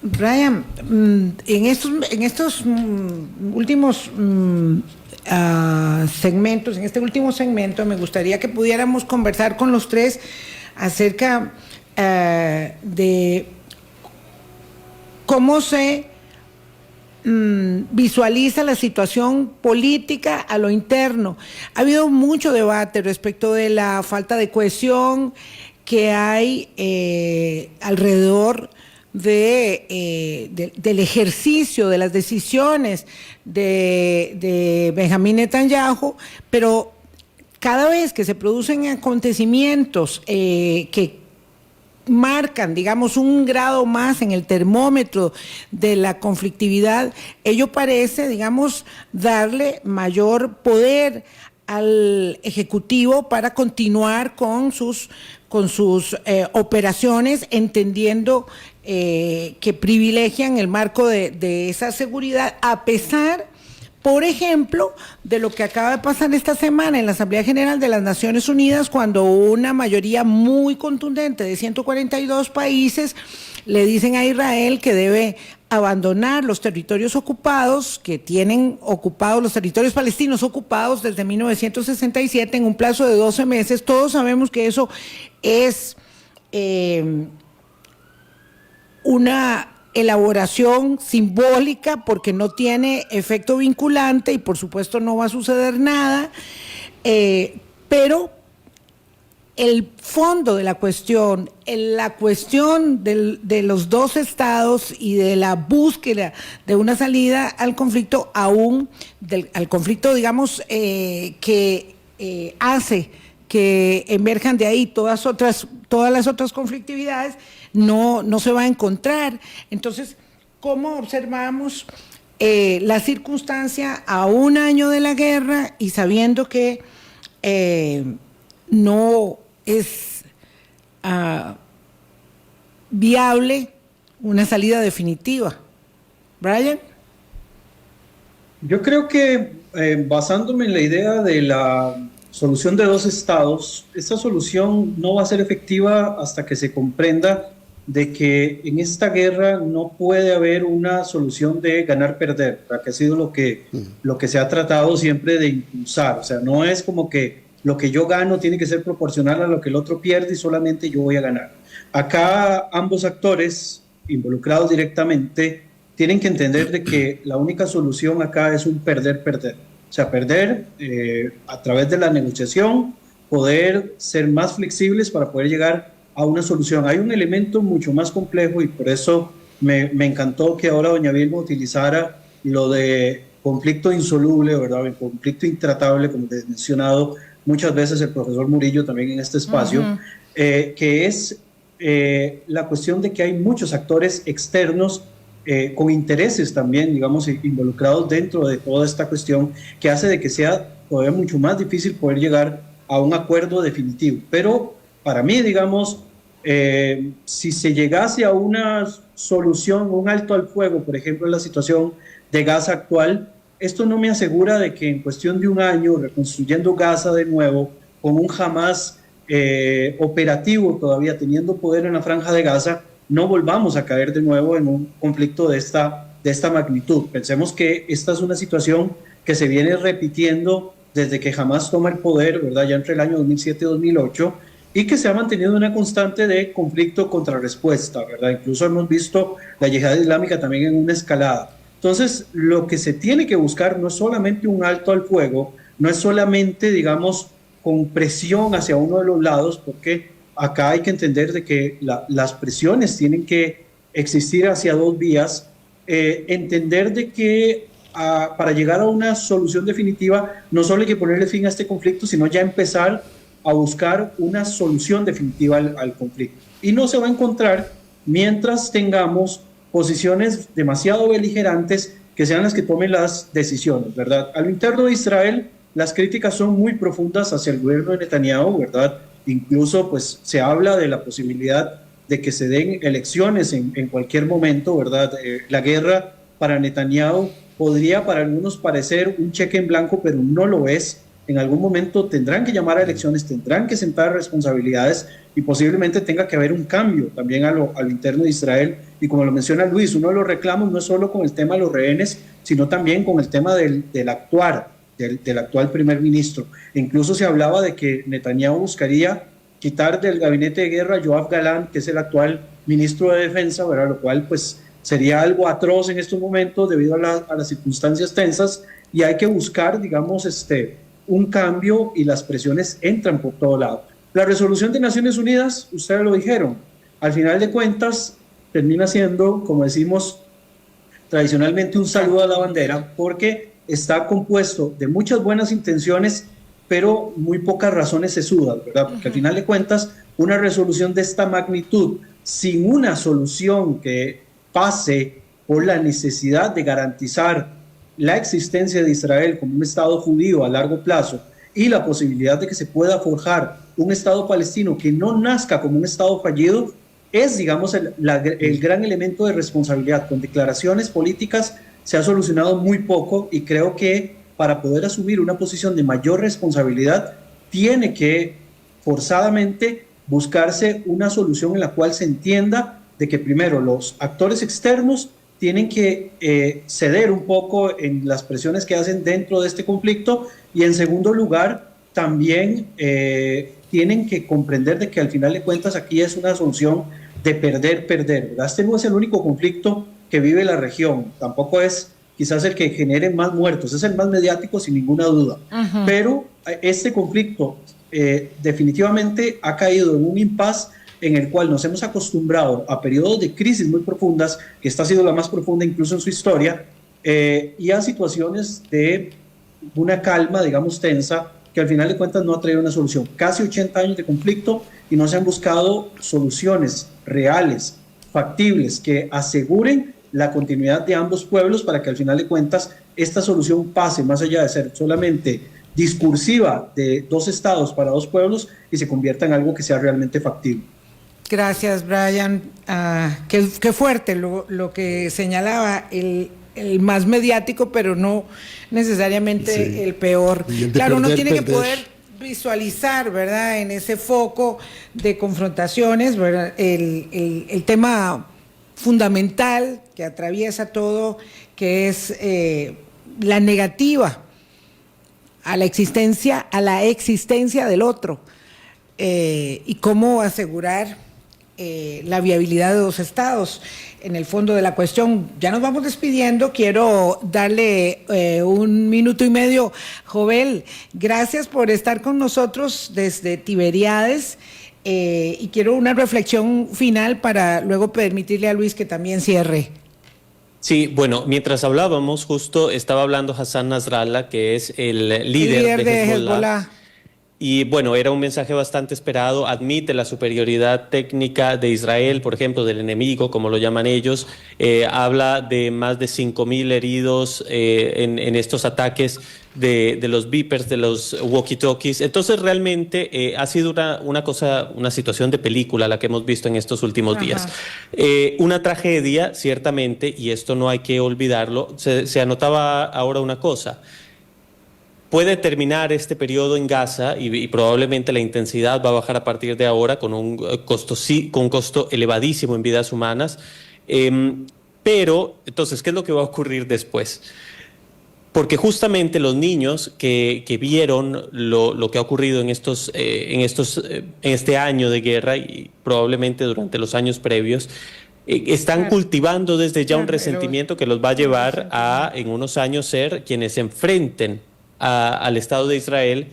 Brian, en estos últimos segmentos, en este último segmento, me gustaría que pudiéramos conversar con los tres acerca de cómo se visualiza la situación política a lo interno. Ha habido mucho debate respecto de la falta de cohesión que hay alrededor del ejercicio de las decisiones de Benjamín Netanyahu, pero cada vez que se producen acontecimientos que marcan, digamos, un grado más en el termómetro de la conflictividad, ello parece, digamos, darle mayor poder al Ejecutivo para continuar con sus operaciones, entendiendo que privilegian el marco de esa seguridad, a pesar, por ejemplo, de lo que acaba de pasar esta semana en la Asamblea General de las Naciones Unidas, cuando una mayoría muy contundente de 142 países le dicen a Israel que debe abandonar los territorios ocupados, que tienen ocupados los territorios palestinos ocupados desde 1967 en un plazo de 12 meses. Todos sabemos que eso es una elaboración simbólica, porque no tiene efecto vinculante y por supuesto no va a suceder nada, pero el fondo de la cuestión de los dos estados y de la búsqueda de una salida al conflicto, al conflicto, digamos, que hace que emerjan de ahí todas las otras conflictividades, no se va a encontrar. Entonces, ¿cómo observamos la circunstancia a un año de la guerra y sabiendo que no es viable una salida definitiva? Brian. Yo creo que basándome en la idea de la solución de dos estados, esta solución no va a ser efectiva hasta que se comprenda de que en esta guerra no puede haber una solución de ganar-perder, que ha sido lo que se ha tratado siempre de impulsar. O sea, no es como que lo que yo gano tiene que ser proporcional a lo que el otro pierde y solamente yo voy a ganar. Acá ambos actores involucrados directamente tienen que entender de que la única solución acá es un perder-perder. O sea, perder a través de la negociación, poder ser más flexibles para poder llegar a una solución. Hay un elemento mucho más complejo y por eso me encantó que ahora doña Vilma utilizara lo de conflicto insoluble, ¿verdad? El conflicto intratable, como he mencionado muchas veces el profesor Murillo también en este espacio, que es la cuestión de que hay muchos actores externos con intereses también, digamos, involucrados dentro de toda esta cuestión, que hace de que sea todavía mucho más difícil poder llegar a un acuerdo definitivo. Pero para mí, digamos, si se llegase a una solución, un alto al fuego, por ejemplo, en la situación de Gaza actual, esto no me asegura de que en cuestión de un año, reconstruyendo Gaza de nuevo, con un Hamas operativo todavía, teniendo poder en la franja de Gaza, no volvamos a caer de nuevo en un conflicto de esta magnitud. Pensemos que esta es una situación que se viene repitiendo desde que Hamas toma el poder, ¿verdad? Ya entre el año 2007 y 2008, y que se ha mantenido una constante de conflicto contra respuesta, ¿verdad? Incluso hemos visto la yihad islámica también en una escalada. Entonces, lo que se tiene que buscar no es solamente un alto al fuego, no es solamente, digamos, con presión hacia uno de los lados, porque acá hay que entender de que las presiones tienen que existir hacia dos vías, entender de que para llegar a una solución definitiva no solo hay que ponerle fin a este conflicto, sino ya empezar a buscar una solución definitiva al conflicto. Y no se va a encontrar mientras tengamos posiciones demasiado beligerantes que sean las que tomen las decisiones, ¿verdad? A lo interno de Israel, las críticas son muy profundas hacia el gobierno de Netanyahu, ¿verdad? Incluso pues se habla de la posibilidad de que se den elecciones en cualquier momento, ¿verdad? La guerra para Netanyahu podría para algunos parecer un cheque en blanco, pero no lo es. En algún momento tendrán que llamar a elecciones, tendrán que sentar responsabilidades y posiblemente tenga que haber un cambio también a lo interno de Israel. Y como lo menciona Luis, uno de los reclamos no es solo con el tema de los rehenes, sino también con el tema del actual primer ministro. E incluso se hablaba de que Netanyahu buscaría quitar del gabinete de guerra a Yoav Galán, que es el actual ministro de Defensa, ¿verdad? Lo cual pues sería algo atroz en estos momentos debido a las circunstancias tensas, y hay que buscar, digamos, un cambio, y las presiones entran por todo lado. La resolución de Naciones Unidas, ustedes lo dijeron, al final de cuentas termina siendo, como decimos tradicionalmente, un saludo a la bandera, porque está compuesto de muchas buenas intenciones, pero muy pocas razones sesudas, ¿verdad? Porque al final de cuentas, una resolución de esta magnitud, sin una solución que pase por la necesidad de garantizar la existencia de Israel como un Estado judío a largo plazo y la posibilidad de que se pueda forjar un Estado palestino que no nazca como un Estado fallido, es, digamos, el gran elemento de responsabilidad. Con declaraciones políticas se ha solucionado muy poco, y creo que para poder asumir una posición de mayor responsabilidad tiene que forzadamente buscarse una solución en la cual se entienda de que primero los actores externos tienen que ceder un poco en las presiones que hacen dentro de este conflicto, y en segundo lugar también tienen que comprender de que al final de cuentas aquí es una solución de perder, ¿verdad? Este no es el único conflicto que vive la región, tampoco es quizás el que genere más muertos, es el más mediático sin ninguna duda, pero este conflicto definitivamente ha caído en un impasse en el cual nos hemos acostumbrado a periodos de crisis muy profundas, que esta ha sido la más profunda incluso en su historia, y a situaciones de una calma, digamos, tensa, que al final de cuentas no ha traído una solución. Casi 80 años de conflicto y no se han buscado soluciones reales, factibles, que aseguren la continuidad de ambos pueblos, para que al final de cuentas esta solución pase más allá de ser solamente discursiva de dos estados para dos pueblos y se convierta en algo que sea realmente factible. Gracias, Brian. Qué fuerte lo que señalaba, el más mediático, pero no necesariamente el peor. Claro, uno tiene que poder visualizar, ¿verdad?, en ese foco de confrontaciones, ¿verdad?, el tema fundamental que atraviesa todo, que es la negativa a la existencia del otro, y cómo asegurar la viabilidad de dos estados. En el fondo de la cuestión, ya nos vamos despidiendo, quiero darle 1 minuto y medio. Jovel, gracias por estar con nosotros desde Tiberíades, y quiero una reflexión final para luego permitirle a Luis que también cierre. Sí, bueno, mientras hablábamos, justo estaba hablando Hassan Nasrallah, que es el líder de Hezbollah. Y bueno, era un mensaje bastante esperado, admite la superioridad técnica de Israel, por ejemplo, del enemigo, como lo llaman ellos, habla de más de 5.000 heridos en estos ataques de los beepers, de los walkie-talkies. Entonces realmente ha sido una situación de película la que hemos visto en estos últimos días. Una tragedia, ciertamente, y esto no hay que olvidarlo. Se anotaba ahora una cosa. Puede terminar este periodo en Gaza y probablemente la intensidad va a bajar a partir de ahora con un costo elevadísimo en vidas humanas. Pero, entonces, ¿qué es lo que va a ocurrir después? Porque justamente los niños que vieron lo que ha ocurrido en este año de guerra y probablemente durante los años previos, están cultivando desde ya un resentimiento que los va a llevar a, en unos años, ser quienes se enfrenten al Estado de Israel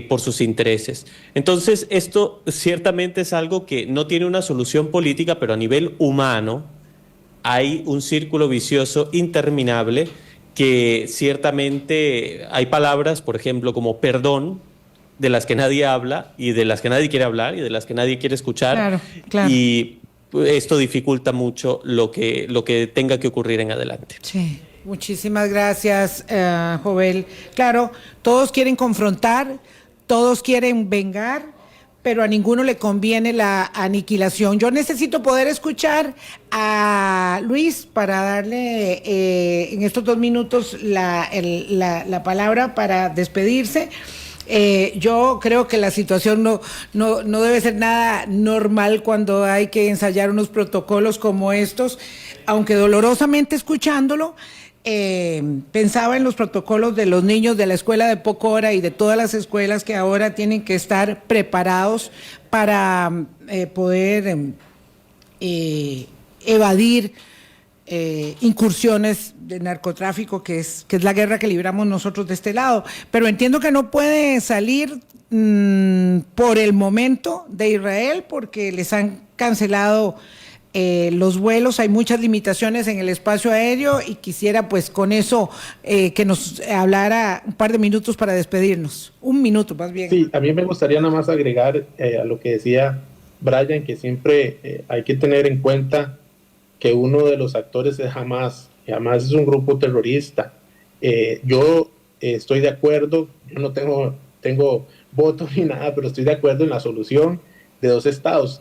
por sus intereses. Entonces, esto ciertamente es algo que no tiene una solución política, pero a nivel humano hay un círculo vicioso interminable que ciertamente hay palabras, por ejemplo, como perdón, de las que nadie habla y de las que nadie quiere hablar y de las que nadie quiere escuchar. Claro, claro. Y esto dificulta mucho lo que tenga que ocurrir en adelante. Sí. Muchísimas gracias, Jovel. Claro, todos quieren confrontar, todos quieren vengar, pero a ninguno le conviene la aniquilación. Yo necesito poder escuchar a Luis para darle en estos 2 minutos la palabra para despedirse. Yo creo que la situación no debe ser nada normal cuando hay que ensayar unos protocolos como estos, aunque dolorosamente escuchándolo. Pensaba en los protocolos de los niños de la escuela de Pocora y de todas las escuelas que ahora tienen que estar preparados para poder evadir incursiones de narcotráfico, que es la guerra que libramos nosotros de este lado. Pero entiendo que no puede salir por el momento de Israel porque les han cancelado los vuelos, hay muchas limitaciones en el espacio aéreo y quisiera pues con eso que nos hablara un par de minutos para despedirnos. 1 minuto más bien. Sí, a mí me gustaría nada más agregar a lo que decía Brian, que siempre hay que tener en cuenta que uno de los actores es Hamas. Hamas es un grupo terrorista. Yo estoy de acuerdo, yo no tengo voto ni nada, pero estoy de acuerdo en la solución de 2 estados.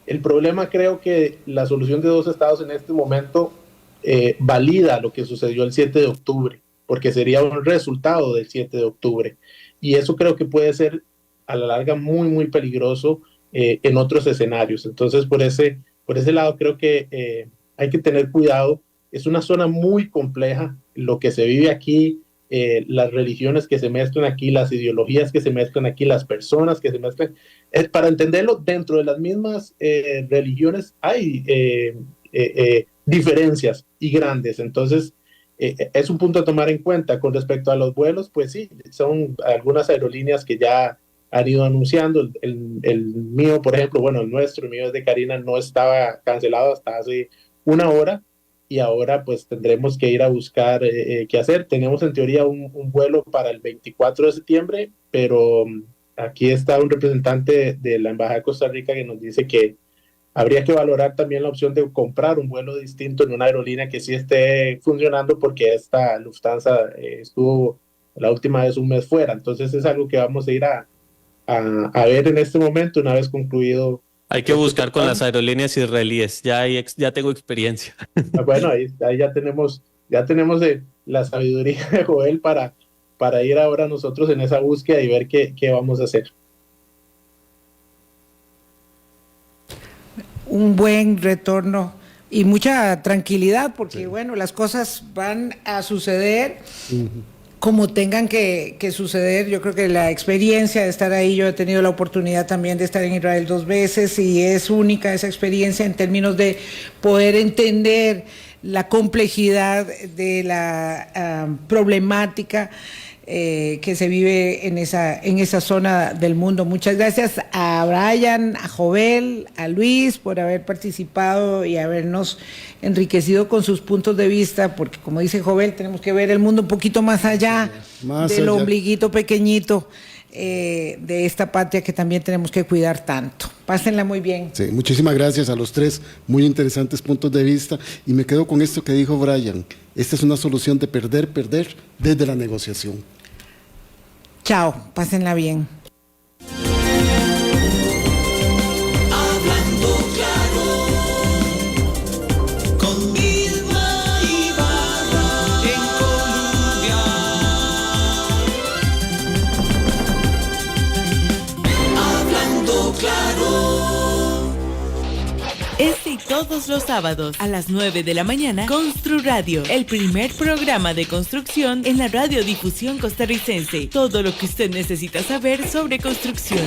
El problema, creo que la solución de 2 estados en este momento valida lo que sucedió el 7 de octubre, porque sería un resultado del 7 de octubre. Y eso creo que puede ser a la larga muy, muy peligroso en otros escenarios. Entonces, por ese lado creo que hay que tener cuidado. Es una zona muy compleja lo que se vive aquí, las religiones que se mezclan aquí, las ideologías que se mezclan aquí, las personas que se mezclan. Para entenderlo, dentro de las mismas religiones hay diferencias y grandes. Entonces, es un punto a tomar en cuenta. Con respecto a los vuelos, pues sí, son algunas aerolíneas que ya han ido anunciando. El mío, por ejemplo, bueno, el mío es de Karina, no estaba cancelado hasta hace 1 hora. Y ahora pues tendremos que ir a buscar qué hacer. Tenemos en teoría un vuelo para el 24 de septiembre, pero aquí está un representante de la Embajada de Costa Rica que nos dice que habría que valorar también la opción de comprar un vuelo distinto en una aerolínea que sí esté funcionando, porque esta Lufthansa estuvo la última vez 1 mes fuera. Entonces es algo que vamos a ir a ver en este momento una vez concluido. Hay que buscar con las aerolíneas israelíes, ya tengo experiencia. Bueno, ahí ya tenemos la sabiduría de Joel para ir ahora nosotros en esa búsqueda y ver qué vamos a hacer. Un buen retorno y mucha tranquilidad, porque sí, bueno, las cosas van a suceder como tengan que suceder. Yo creo que la experiencia de estar ahí, yo he tenido la oportunidad también de estar en Israel 2 veces y es única esa experiencia en términos de poder entender la complejidad de la problemática que se vive en esa zona del mundo. Muchas gracias a Brian, a Jovel, a Luis por haber participado y habernos enriquecido con sus puntos de vista, porque como dice Jovel, tenemos que ver el mundo un poquito más allá del ombliguito pequeñito de esta patria que también tenemos que cuidar tanto. Pásenla muy bien. Sí, muchísimas gracias a los 3, muy interesantes puntos de vista, y me quedo con esto que dijo Brian. Esta es una solución de perder desde la negociación. Chao, pásenla bien. Hablando claro, con Vilma Ibarra en Colombia. Hablando claro. Este y todos los sábados a las 9 de la mañana, Constru Radio, el primer programa de construcción en la radiodifusión costarricense. Todo lo que usted necesita saber sobre construcción.